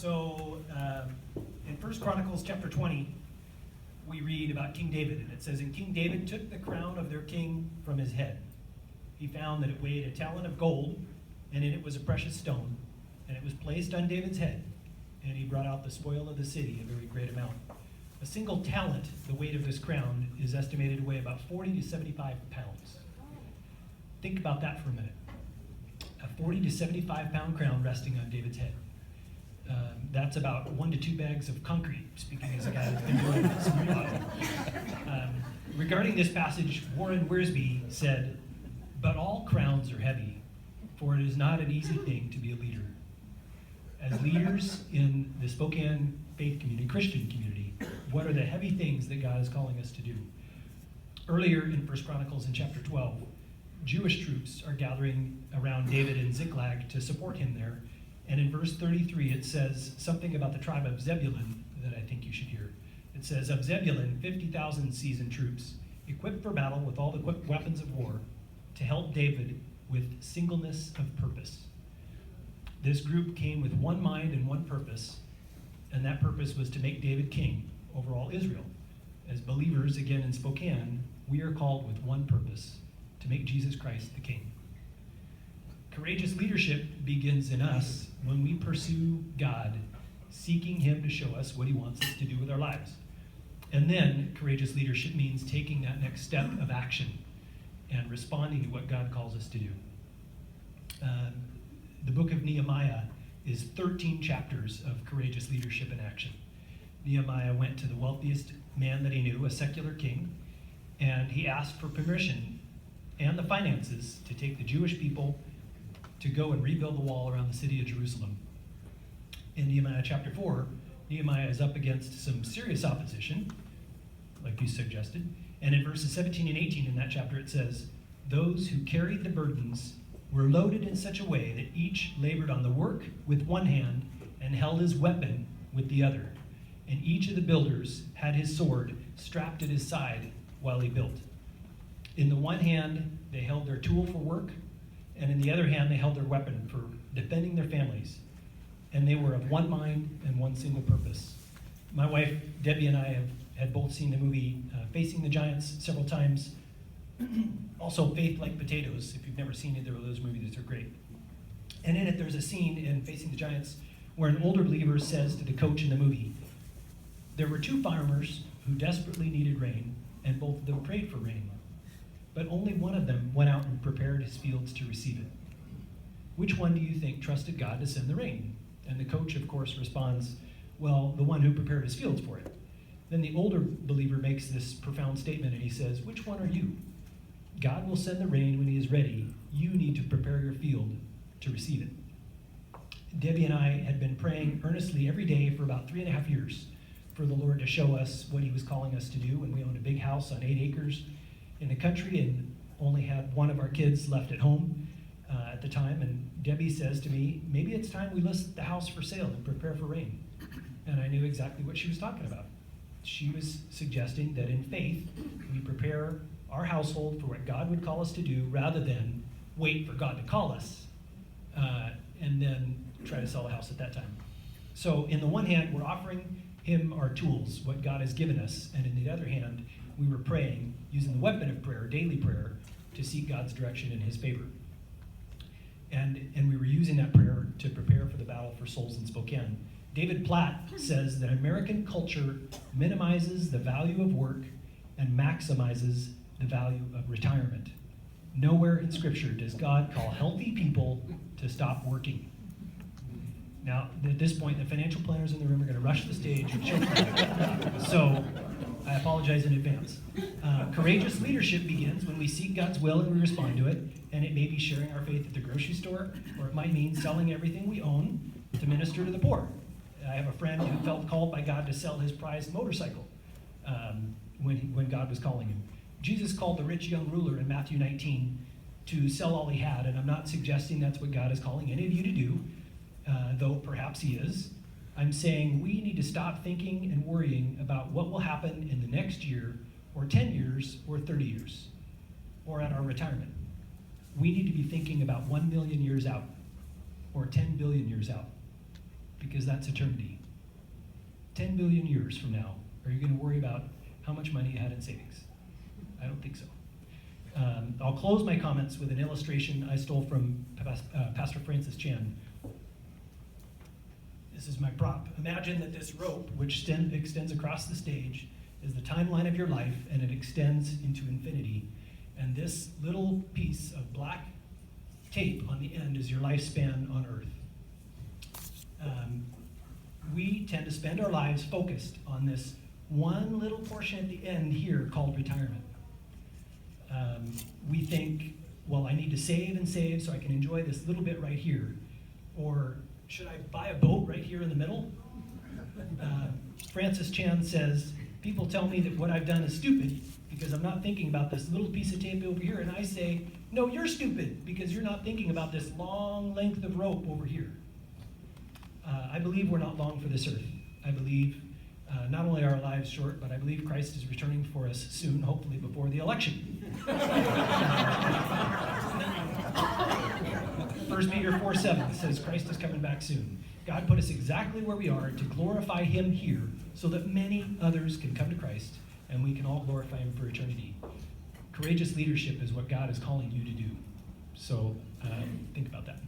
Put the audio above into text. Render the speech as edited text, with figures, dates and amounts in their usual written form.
So in 1 Chronicles chapter 20, we read about King David, and it says, "And King David took the crown of their king from his head. He found that it weighed a talent of gold, and in it was a precious stone, and it was placed on David's head. And he brought out the spoil of the city, a very great amount." A single talent, the weight of this crown, is estimated to weigh about 40 to 75 pounds. Think about that for a minute. A 40 to 75 pound crown resting on David's head. That's about 1 to 2 bags of concrete, speaking as a guy that's been doing this for a while. Regarding this passage, Warren Wiersbe said, "But all crowns are heavy, for it is not an easy thing to be a leader." As leaders in the Spokane faith community, Christian community, what are the heavy things that God is calling us to do? Earlier in 1 Chronicles in chapter 12, Jewish troops are gathering around David in Ziklag to support him there. And in verse 33, it says something about the tribe of Zebulun that I think you should hear. It says, "Of Zebulun, 50,000 seasoned troops, equipped for battle with all the weapons of war, to help David with singleness of purpose." This group came with one mind and one purpose, and that purpose was to make David king over all Israel. As believers, again in Spokane, we are called with one purpose, to make Jesus Christ the king. Courageous leadership begins in us when we pursue God, seeking him to show us what he wants us to do with our lives. And then courageous leadership means taking that next step of action and responding to what God calls us to do. The book of Nehemiah is 13 chapters of courageous leadership in action. Nehemiah went to the wealthiest man that he knew, a secular king, and he asked for permission and the finances to take the Jewish people to go and rebuild the wall around the city of Jerusalem. In Nehemiah chapter 4, Nehemiah is up against some serious opposition, like you suggested. And in verses 17 and 18 in that chapter it says, "Those who carried the burdens were loaded in such a way that each labored on the work with one hand and held his weapon with the other. And each of the builders had his sword strapped at his side while he built. In the one hand, they held their tool for work, and in the other hand, they held their weapon for defending their families. And they were of one mind and one single purpose." My wife, Debbie, and I had both seen the movie Facing the Giants several times. Also, Faith Like Potatoes. If you've never seen either of those movies, they're great. And in it, there's a scene in Facing the Giants where an older believer says to the coach in the movie, "There were 2 farmers who desperately needed rain, and both of them prayed for rain. But only one of them went out and prepared his fields to receive it. Which one do you think trusted God to send the rain?" And the coach, of course, responds, "Well, the one who prepared his fields for it." Then the older believer makes this profound statement, and he says, "Which one are you? God will send the rain when he is ready. You need to prepare your field to receive it." Debbie and I had been praying earnestly every day for about 3.5 years for the Lord to show us what he was calling us to do. And we owned a big house on 8 acres in the country and only had one of our kids left at home at the time. And Debbie says to me, "Maybe it's time we list the house for sale and prepare for rain." And I knew exactly what she was talking about. She was suggesting that in faith, we prepare our household for what God would call us to do rather than wait for God to call us and then try to sell a house at that time. So in the one hand, we're offering him our tools, what God has given us. And in the other hand, we were praying, using the weapon of prayer, daily prayer, to seek God's direction in his favor. And we were using that prayer to prepare for the battle for souls in Spokane. David Platt says that American culture minimizes the value of work and maximizes the value of retirement. Nowhere in Scripture does God call healthy people to stop working. Now, at this point, the financial planners in the room are going to rush the stage and choke. So I apologize in advance. Courageous leadership begins when we seek God's will and we respond to it. And it may be sharing our faith at the grocery store, or it might mean selling everything we own to minister to the poor. I have a friend who felt called by God to sell his prized motorcycle when God was calling him. Jesus called the rich young ruler in Matthew 19 to sell all he had, and I'm not suggesting that's what God is calling any of you to do, though perhaps he is. I'm saying we need to stop thinking and worrying about what will happen in the next year, or 10 years, or 30 years, or at our retirement. We need to be thinking about 1 million years out, or 10 billion years out. because that's eternity. 10 billion years from now, are you going to worry about how much money you had in savings? I don't think so. I'll close my comments with an illustration I stole from Pastor Francis Chan. This is my prop. Imagine that this rope, which extends across the stage, is the timeline of your life, and it extends into infinity. And this little piece of black tape on the end is your lifespan on Earth. We tend to spend our lives focused on this one little portion at the end here called retirement. We think, well, I need to save and save so I can enjoy this little bit right here. Or should I buy a boat right here in the middle? Francis Chan says, people tell me that what I've done is stupid because I'm not thinking about this little piece of tape over here. And I say, no, you're stupid because you're not thinking about this long length of rope over here. I believe we're not long for this earth. I believe not only are our lives short, but I believe Christ is returning for us soon, hopefully before the election. 1 Peter 4:7 says Christ is coming back soon. God put us exactly where we are to glorify him here so that many others can come to Christ and we can all glorify him for eternity. Courageous leadership is what God is calling you to do. So think about that.